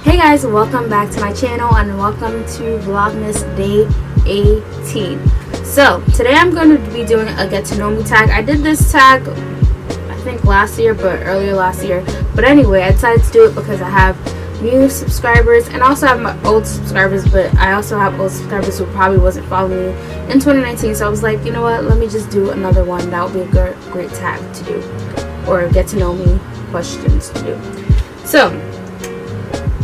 Hey guys, welcome back to my channel and welcome to Vlogmas Day 18. So today I'm going to be doing a get to know me tag. I did this tag I think earlier last year, but anyway I decided to do it because I have new subscribers and also have my old subscribers, but I also have old subscribers who probably wasn't following me in 2019, so I was like, you know what, let me just do another one. That would be a great tag to do, or get to know me questions to do. So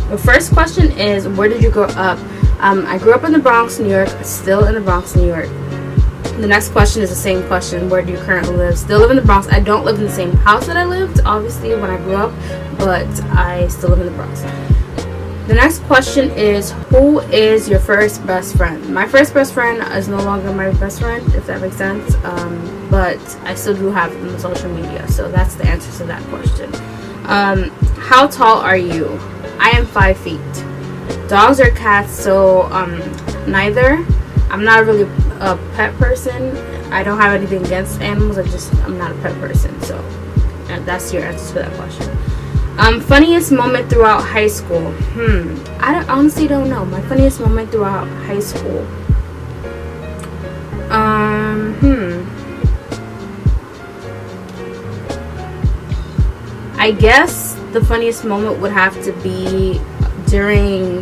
the first question is, where did you grow up? I grew up in the Bronx, New York. Still in the Bronx, New York. The next question is the same question. Where do you currently live? Still live in the Bronx. I don't live in the same house that I lived, obviously, when I grew up, but I still live in the Bronx. The next question is, who is your first best friend? My first best friend is no longer my best friend, if that makes sense, but I still do have them on social media, so that's the answer to that question. How tall are you? I am 5 feet. Dogs or cats? So neither. I'm not really a pet person. I don't have anything against animals. I'm not a pet person. So that's your answer to that question. Funniest moment throughout high school? I honestly don't know. My funniest moment throughout high school. I guess the funniest moment would have to be during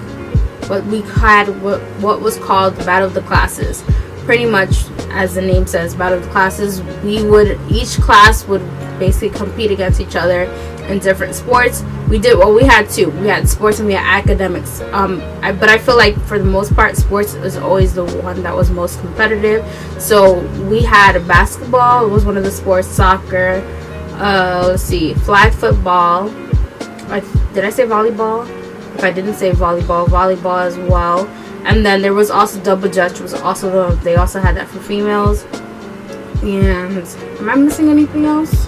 what was called the Battle of the Classes. Pretty much, as the name says, Battle of the Classes. Each class would basically compete against each other in different sports. We had two. We had sports and we had academics. But I feel like for the most part, sports is always the one that was most competitive. So we had basketball. It was one of the sports. Soccer. Let's see, flag football. Did I say volleyball? If I didn't say volleyball as well. And then there was also double dutch, they also had that for females. And am I missing anything else?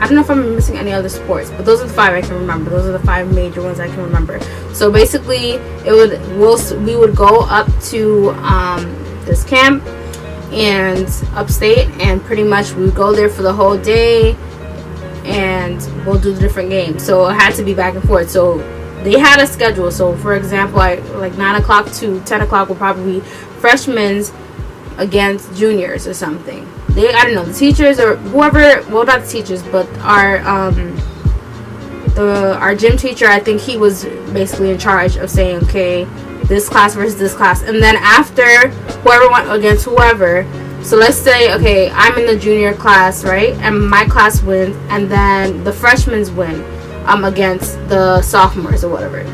I don't know if I'm missing any other sports, but those are the 5 I can remember. Those are the 5 major ones I can remember. So basically, we would go up to this camp and upstate, and pretty much we would go there for the whole day and we'll do the different games. So it had to be back and forth. So they had a schedule. So for example, like 9 o'clock to 10 o'clock would probably be freshmen against juniors or something. I don't know, the teachers or whoever, well, not the teachers, but our gym teacher, I think he was basically in charge of saying, okay, this class versus this class. And then after, whoever went against whoever. So let's say, okay, I'm in the junior class, right? And my class wins, and then the freshmen win against the sophomores or whatever.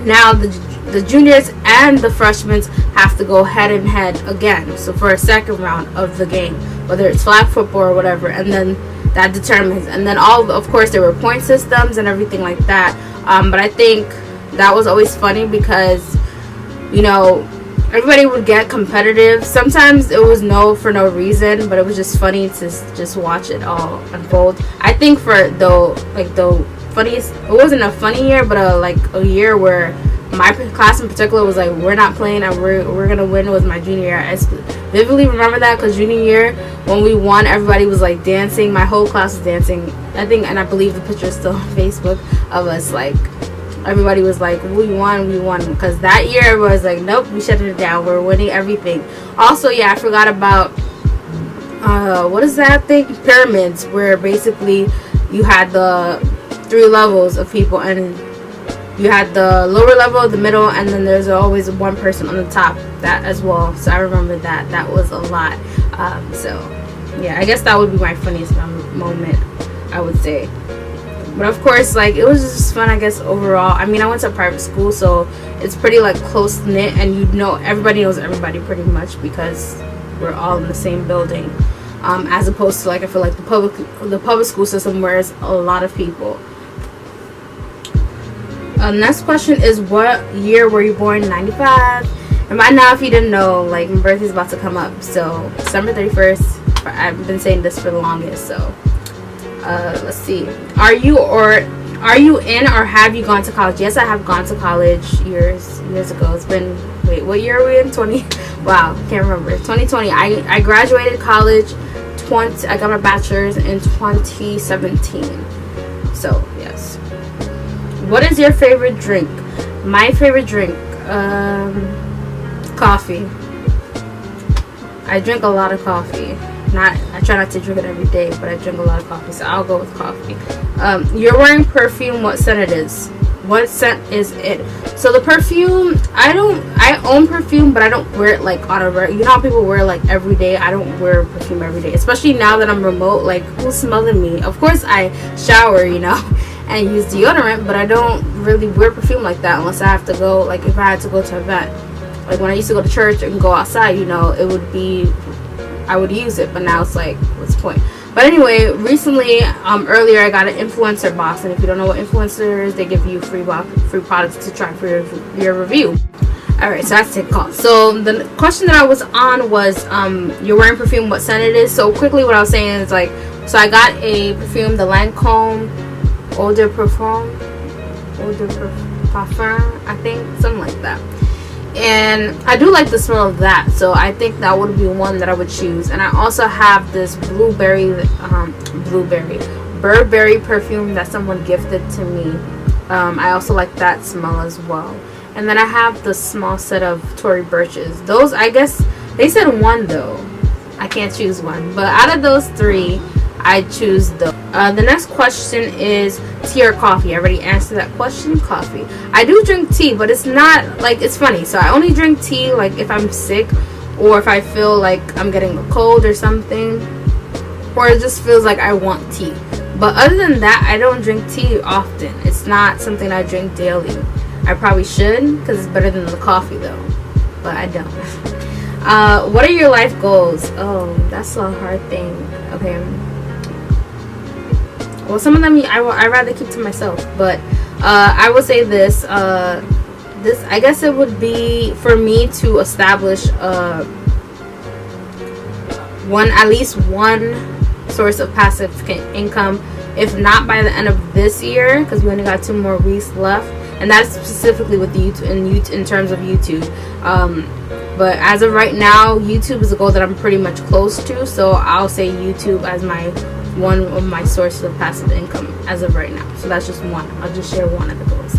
Now the juniors and the freshmen have to go head and head again. So for a second round of the game, whether it's flag football or whatever, and then that determines. And then of course there were point systems and everything like that. But I think that was always funny because, you know, everybody would get competitive. Sometimes it was for no reason, but it was just funny to just watch it all unfold. I think for the funniest, it wasn't a funny year, but a year where my class in particular was like, we're not playing and we're gonna win, was my junior year. I vividly remember that because junior year when we won, everybody was like dancing. My whole class was dancing, I think, and I believe the picture is still on Facebook of us. Like, everybody was like, we won, because that year was like, nope, we shut it down, we're winning everything. Also, yeah, I forgot about what is that thing, pyramids, where basically you had the 3 levels of people, and you had the lower level, the middle, and then there's always one person on the top, that as well. So I remember that was a lot. So yeah, I guess that would be my funniest moment, I would say. But of course, like, it was just fun, I guess, overall. I mean, I went to a private school, so it's pretty like close knit, and everybody knows everybody pretty much because we're all in the same building. As opposed to, like, I feel like the public school system, where it's a lot of people. Next question is, what year were you born? 95. And by now, if you didn't know, like, my birthday's about to come up. So December 31st. I've been saying this for the longest. So let's see. Are you in or have you gone to college? Yes, I have gone to college years ago. It's been, wait, what year are we in? 20? Wow, can't remember. 2020. I graduated college. I got my bachelor's in 2017. So yes. What is your favorite drink? My favorite drink, coffee. I drink a lot of coffee. I try not to drink it every day, but I drink a lot of coffee, so I'll go with coffee. You're wearing perfume. What scent it is? What scent is it? So the perfume, I own perfume, but I don't wear it like on a you know how people wear like every day. I don't wear perfume every day, especially now that I'm remote. Like, who's smelling me? Of course I shower, you know, and use deodorant, but I don't really wear perfume like that unless I have to go, like if I had to go to an event. Like when I used to go to church and go outside, you know, it would be, I would use it, but now it's like, what's the point? But anyway, recently, earlier I got an influencer box, and if you don't know what influencer is, they give you free products to try for your review. Alright, so that's take a call. So the question that I was on was, you're wearing perfume, what scent it is? So quickly what I was saying is like, so I got a perfume, the Lancome Eau de Parfum, I think, something like that. And I do like the smell of that, so I think that would be one that I would choose. And I also have this Burberry perfume that someone gifted to me. I also like that smell as well. And then I have the small set of Tory Burches. Those, I guess, they said one though. I can't choose one. But out of those three, I choose those. The next question is tea or coffee. I already answered that question. Coffee. I do drink tea, but it's not like, it's funny. So I only drink tea like if I'm sick, or if I feel like I'm getting a cold or something, or it just feels like I want tea. But other than that, I don't drink tea often. It's not something I drink daily. I probably should, because it's better than the coffee though, but I don't. What are your life goals? Oh, that's a hard thing. Okay. Well, some of them I rather keep to myself, but I will say this. This, I guess it would be for me to establish at least one source of passive income, if not by the end of this year, because we only got 2 more weeks left, and that's specifically with the YouTube in terms of YouTube. But as of right now, YouTube is a goal that I'm pretty much close to, so I'll say YouTube as one of my sources of passive income as of right now. So that's just one. I'll just share one of the goals.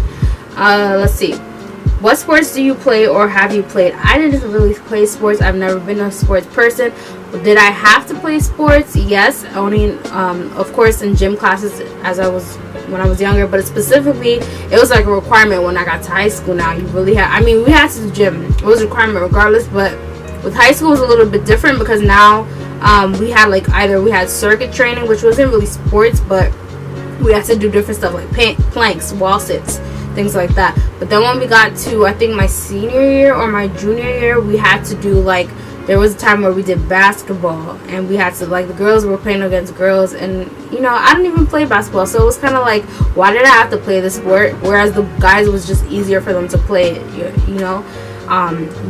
Let's see. What sports do you play or have you played? I didn't really play sports. I've never been a sports person. Did I have to play sports? Yes. Only, of course, in gym classes when I was younger. But specifically, it was like a requirement when I got to high school. Now you really have. I mean, we had to do gym. It was a requirement regardless. But with high school, it was a little bit different because now we had like we had circuit training, which wasn't really sports, but we had to do different stuff like planks, wall sits, things like that. But then when we got to, I think, my senior year or my junior year, we had to do like, there was a time where we did basketball, and we had to, like, the girls were playing against girls, and you know, I didn't even play basketball, so it was kind of like, why did I have to play this sport, whereas the guys, it was just easier for them to play it, you know.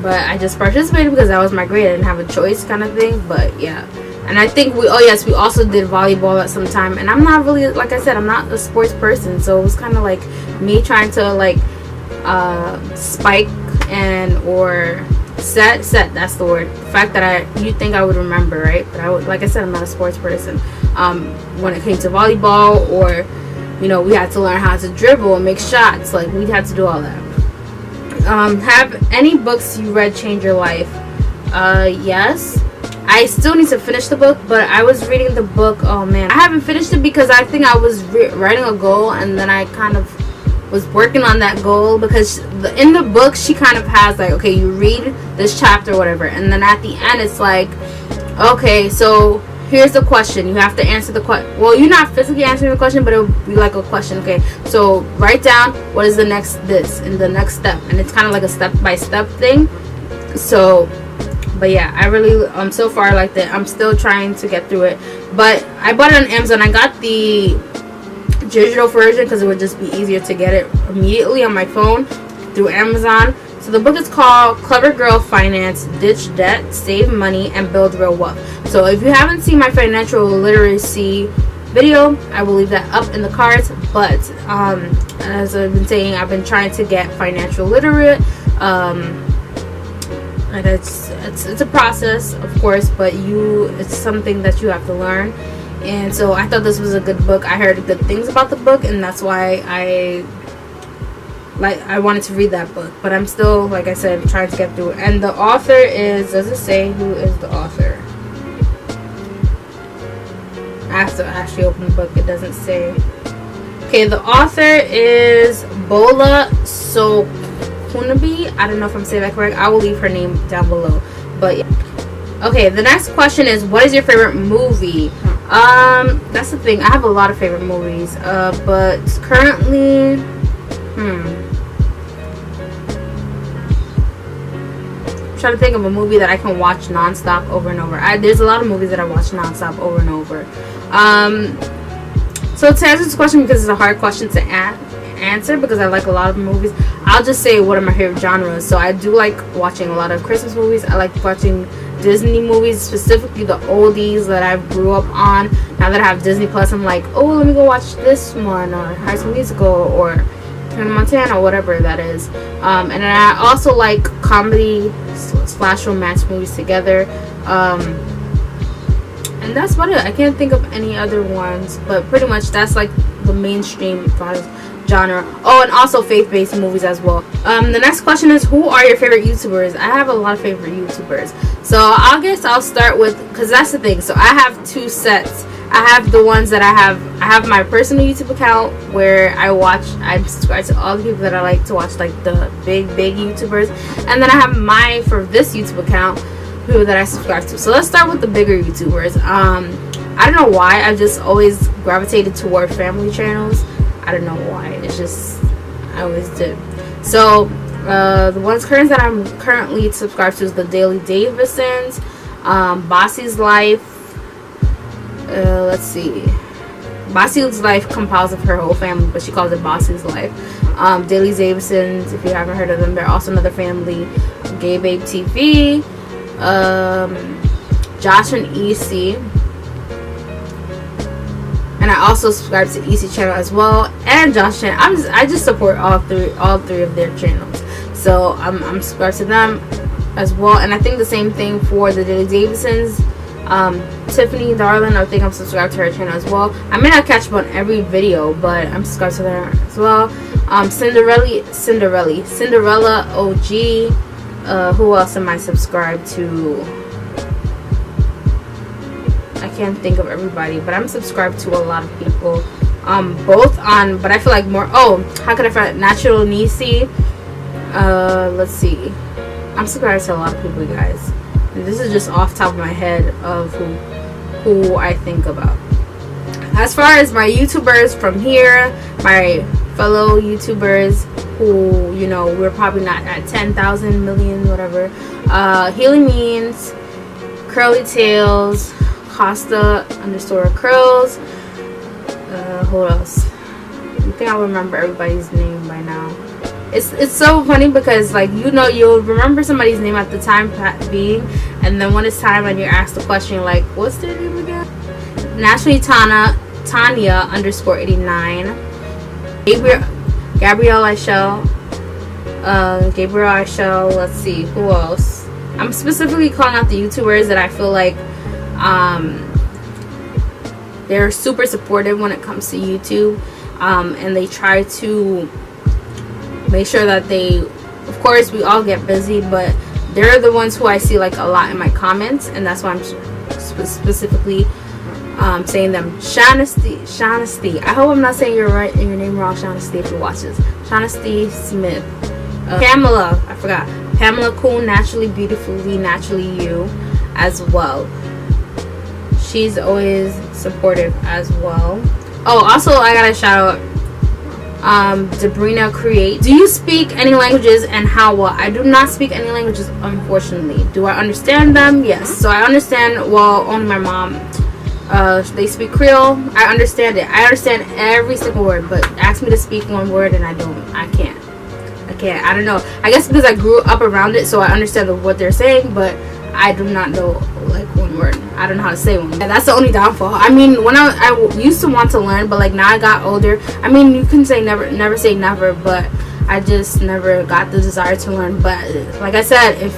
But I just participated because that was my grade. I didn't have a choice, kind of thing. But yeah, and I think we also did volleyball at some time, and I'm not really, like I said, I'm not a sports person, so it was kind of like me trying to like spike or set, that's the word. The fact that you think I would remember, right? But like I said, I'm not a sports person. When it came to volleyball, or you know, we had to learn how to dribble and make shots. Like, we had to do all that. Have any books you read change your life? Yes. I still need to finish the book, but I was reading the book. Oh man, I haven't finished it because I think I was writing a goal, and then I kind of was working on that goal, because in the book she kind of has like, okay, you read this chapter or whatever, and then at the end it's like, okay, so here's the question, you have to answer the question. Well, you're not physically answering the question, but it'll be like a question. Okay, so write down what is the next step, and it's kind of like a step-by-step thing. So, but yeah, I really so far I liked it. I'm still trying to get through it, but I bought it on Amazon. I got the digital version because it would just be easier to get it immediately on my phone through Amazon. So the book is called Clever Girl Finance: Ditch Debt, Save Money, and Build Real Wealth. So if you haven't seen my financial literacy video, I will leave that up in the cards. But as I've been saying, I've been trying to get financial literate. And it's a process, of course, but it's something that you have to learn. And so I thought this was a good book. I heard good things about the book, and that's why I like I wanted to read that book, but I'm still, like I said, trying to get through it. And the author is, does it say who is the author? I have to actually open the book. It doesn't say. Okay, the author is Bola Sokunabi. I don't know if I'm saying that correct. I will leave her name down below. But yeah. Okay, the next question is, what is your favorite movie? That's the thing. I have a lot of favorite movies. But currently, I'm trying to think of a movie that I can watch nonstop over and over. There's a lot of movies that I watch nonstop over and over. So to answer this question, because it's a hard question to answer, because I like a lot of movies, I'll just say what are my favorite genres. So I do like watching a lot of Christmas movies. I like watching Disney movies, specifically the oldies that I grew up on. Now that I have Disney Plus, I'm like, oh, let me go watch this one, or High School Musical, or Hannah Montana, whatever that is. And then I also like comedy / romance movies together. And that's about it. I can't think of any other ones, but pretty much that's like the mainstream genre. Oh, and also faith-based movies as well. The next question is, who are your favorite YouTubers? I have a lot of favorite YouTubers. So I guess I'll start with, because that's the thing. So I have two sets. I have the ones that I have my personal YouTube account where I subscribe to all the people that I like to watch, like the big YouTubers. And then I have for this YouTube account, people that I subscribe to. So let's start with the bigger YouTubers. I don't know why, I've just always gravitated toward family channels. I don't know why, it's just, I always did. So the ones that I'm currently subscribed to is the Daily Davisons, Bossy's Life. Let's see, Bossy's Life compiles of her whole family, but she calls it Bossy's Life. Daily Davisons, if you haven't heard of them, they're also another family. Gay Babe TV, Josh and EC, and I also subscribe to EC channel as well, and Josh channel. I just support all three of their channels, so I'm subscribed to them as well. And I think the same thing for the Daily Davisons. Tiffany Darling, I think I'm subscribed to her channel as well. I may not catch up on every video, but I'm subscribed to her as well. Cinderella OG. Who else am I subscribed to? I can't think of everybody, but I'm subscribed to a lot of people. Both on, but I feel like more. Oh, how could I find Natural Nisi? Let's see. I'm subscribed to a lot of people, you guys. And this is just off the top of my head of who I think about. As far as my YouTubers from here, my fellow YouTubers who, you know, we're probably not at 10,000 million, whatever. Healing Means, Curly Tails, Costa _ Curls. Who else? I think I'll remember everybody's name by now. It's so funny because, like, you know, you'll remember somebody's name at the time being, and then when it's time and you're asked the question, like, what's their name again? Naturally Tanya _89, Gabrielle Ishel. Let's see, who else? I'm specifically calling out the YouTubers that I feel like they're super supportive when it comes to YouTube, and they try to make sure that they, of course, we all get busy, but they're the ones who I see like a lot in my comments, and that's why I'm specifically saying them. Shanesty. I hope I'm not saying your name wrong, Shanesty, if you watch this. Shanesty Smith. Pamela, I forgot. Pamela Cool, Naturally Beautifully Naturally You as well. She's always supportive as well. Oh, also I gotta shout out Debrina Create. Do you speak any languages, and how well? I do not speak any languages, unfortunately. Do I understand them? Yes. So I understand, well, only my mom. They speak Creole. I understand it. I understand every single word, but ask me to speak one word and I can't. I don't know. I guess because I grew up around it, so I understand what they're saying, but I do not know like one word. I don't know how to say one. And that's the only downfall. I mean, when I used to want to learn, but like now I got older. I mean, you can say never say never, but I just never got the desire to learn. But like I said, if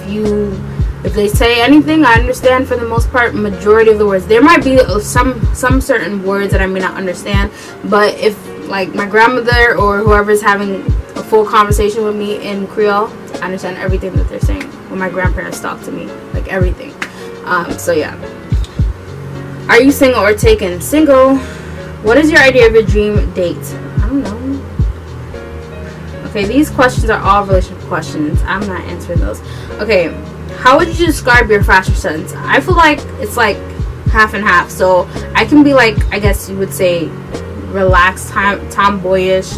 they say anything, I understand for the most part, majority of the words. There might be some certain words that I may not understand, but if like my grandmother or whoever's having a full conversation with me in Creole. I understand everything that they're saying when my grandparents talk to me, like everything. So yeah. Are you single or taken? Single. What is your idea of your dream date? I don't know. Okay, these questions are all relationship questions. I'm not answering those. Okay, how would you describe your fashion sense? I feel like it's like half and half. So I can be like, I guess you would say, relaxed, tomboyish,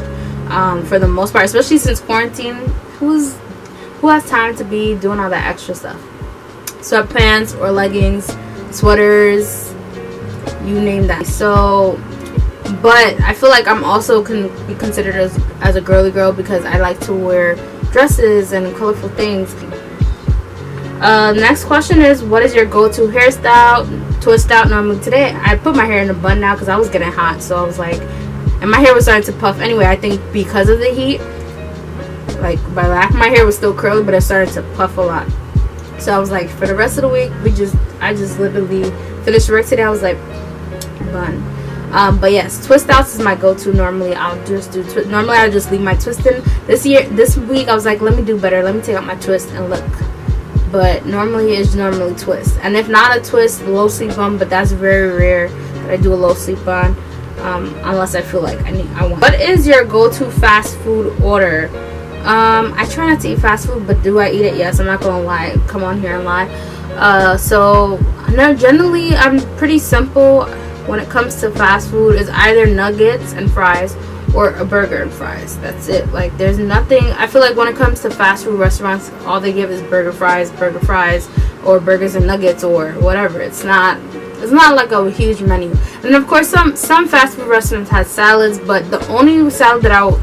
for the most part. Especially since quarantine, who has time to be doing all that extra stuff? Sweatpants or leggings, sweaters, you name that. So, but I feel like I'm also can be considered as a girly girl because I like to wear dresses and colorful things. Next question is, what is your go-to hairstyle? Twist out normally. Today I put my hair in a bun now because I was getting hot, so I was like, and my hair was starting to puff anyway. I think because of the heat, like by half my hair was still curly, but it started to puff a lot. So I was like, for the rest of the week, I just literally finished work today. I was like, bun. But yes, twist outs is my go-to. Normally I'll just do normally I'll just leave my twist in. This week I was like, let me do better, let me take out my twist and look. But normally it's normally twist, and if not a twist, low sleep bun, but that's very rare that I do a low sleep bun, unless I feel like I want. What is your go-to fast food order? I try not to eat fast food, but do I eat it? Yes. I'm not gonna lie, come on here and lie. So no, generally I'm pretty simple when it comes to fast food. Is either nuggets and fries or a burger and fries. That's it. Like, there's nothing. I feel like when it comes to fast food restaurants, all they give is burger fries, or burgers and nuggets, or whatever. It's not like a huge menu. And of course, some fast food restaurants have salads, but the only salad that I will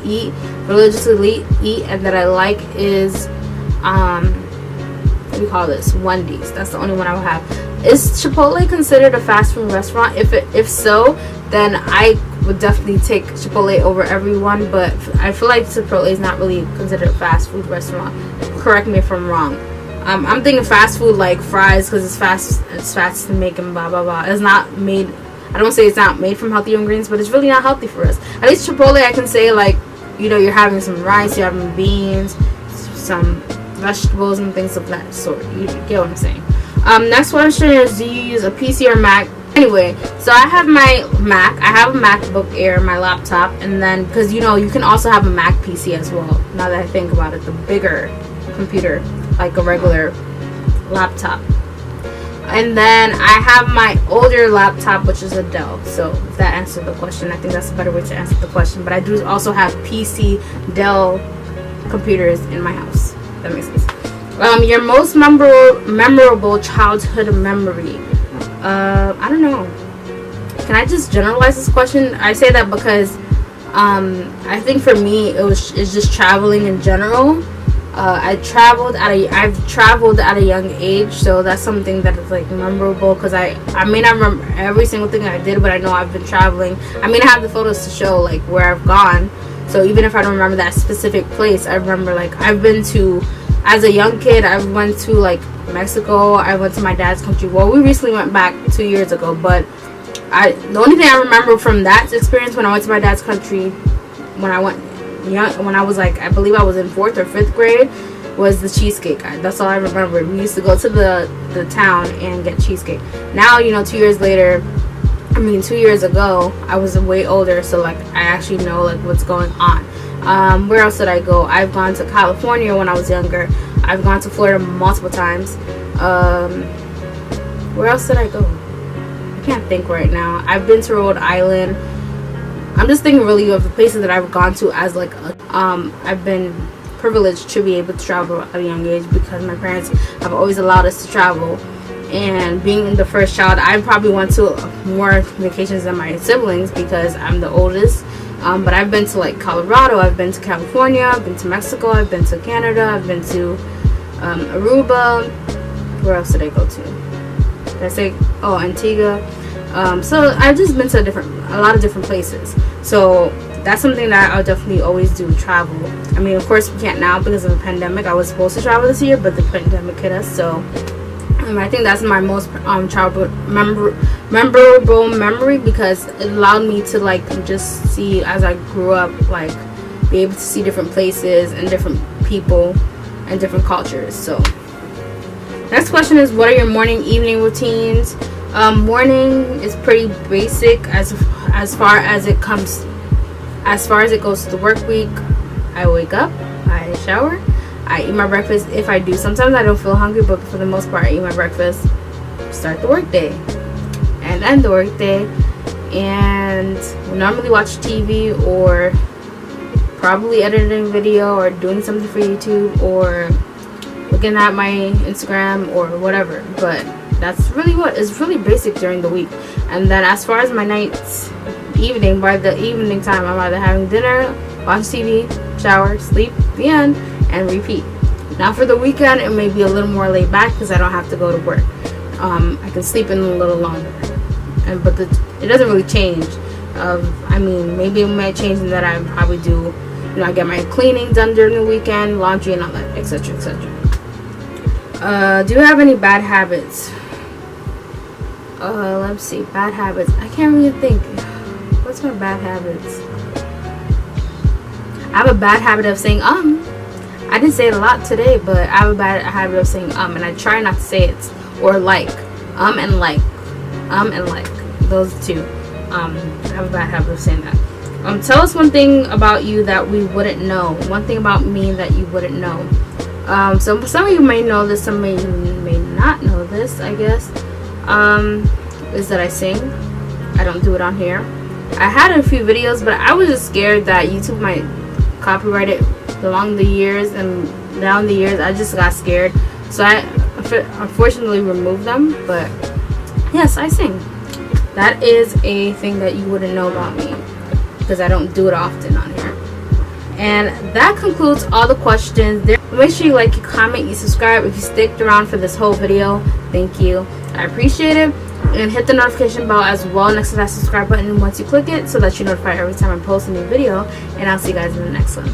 religiously eat, and that I like is what do you call this? Wendy's. That's the only one I will have. Is Chipotle considered a fast food restaurant? If so, then I would definitely take Chipotle over everyone, but I feel like Chipotle is not really considered a fast food restaurant. Correct me if I'm wrong. I'm thinking fast food like fries because it's fast to make and blah blah blah. It's not made. I don't say it's not made from healthy ingredients, but it's really not healthy for us. At least Chipotle, I can say, like, you know, you're having some rice, you're having beans, some vegetables and things of that sort. You get what I'm saying. Next question is, do you use a PC or Mac? Anyway, so I have my Mac. I have a MacBook Air, my laptop, and then, because you know, you can also have a Mac PC as well. Now that I think about it, the bigger computer, like a regular laptop. And then I have my older laptop, which is a Dell. So if that answered the question, I think that's a better way to answer the question. But I do also have PC Dell computers in my house. That makes sense. Your most memorable childhood memory. I don't know. Can I just generalize this question? I say that because I think for me it's just traveling in general. I've traveled at a young age, so that's something that is like memorable, because I may not remember every single thing I did, but I know I've been traveling. I mean, I have the photos to show like where I've gone, so even if I don't remember that specific place, I remember like I've been to, as a young kid, I went to like Mexico. I went to my dad's country. Well, we recently went back 2 years ago, but the only thing I remember from that experience when I went to my dad's country, when I was like, I believe I was in 4th or 5th grade, was the cheesecake. That's all I remember. We used to go to the town and get cheesecake. Now, you know, 2 years later, 2 years ago, I was way older, so like I actually know like what's going on. Where else did I go? I've gone to California when I was younger. I've gone to Florida multiple times. Where else did I go? I can't think right now. I've been to Rhode Island. I'm just thinking really of the places that I've gone to as like I've been privileged to be able to travel at a young age because my parents have always allowed us to travel. And being the first child, I probably went to more vacations than my siblings because I'm the oldest. But I've been to like Colorado, I've been to California, I've been to Mexico, I've been to Canada, I've been to Aruba. Where else did I go to? Did I say, Antigua? So I've just been to a lot of different places. So that's something that I'll definitely always do, travel. I mean, of course we can't now because of the pandemic. I was supposed to travel this year, but the pandemic hit us. So I think that's my most childhood memorable memory, because it allowed me to like just see as I grew up, like be able to see different places and different people and different cultures. So next question is, what are your morning evening routines? Morning is pretty basic as far as it comes, as far as it goes to the work week. I wake up, I shower, I eat my breakfast if I do. Sometimes I don't feel hungry, but for the most part I eat my breakfast, start the work day and end the work day, and normally watch TV or probably editing video or doing something for YouTube or looking at my Instagram or whatever. But that's really what is really basic during the week. And then as far as my nights, evening, by the evening time, I'm either having dinner, watch TV, shower, sleep, the end, and repeat. Now for the weekend, it may be a little more laid back because I don't have to go to work. I can sleep in a little longer, but it doesn't really change. I mean, maybe it might change in that I probably do, I get my cleaning done during the weekend, laundry and all that, etc., etc. Do you have any bad habits? Let's see, bad habits. I can't really think. What's my bad habits? I have a bad habit of saying I didn't say it a lot today, but I have a bad habit of saying and I try not to say it, or like, and like, those two. I have a bad habit of saying that. Tell us one thing about you that we wouldn't know. One thing about me that you wouldn't know. So some of you may know this, some of you may not know this, I guess. Is that I sing. I don't do it on here. I had a few videos, but I was just scared that YouTube might copyright it along the years, and down the years I just got scared. So I unfortunately removed them, but yes, I sing. That is a thing that you wouldn't know about me because I don't do it often on here. And that concludes all the questions. Make sure you like, you comment, you subscribe. If you sticked around for this whole video, thank you. I appreciate it. And hit the notification bell as well next to that subscribe button once you click it, so that you're notified every time I post a new video. And I'll see you guys in the next one.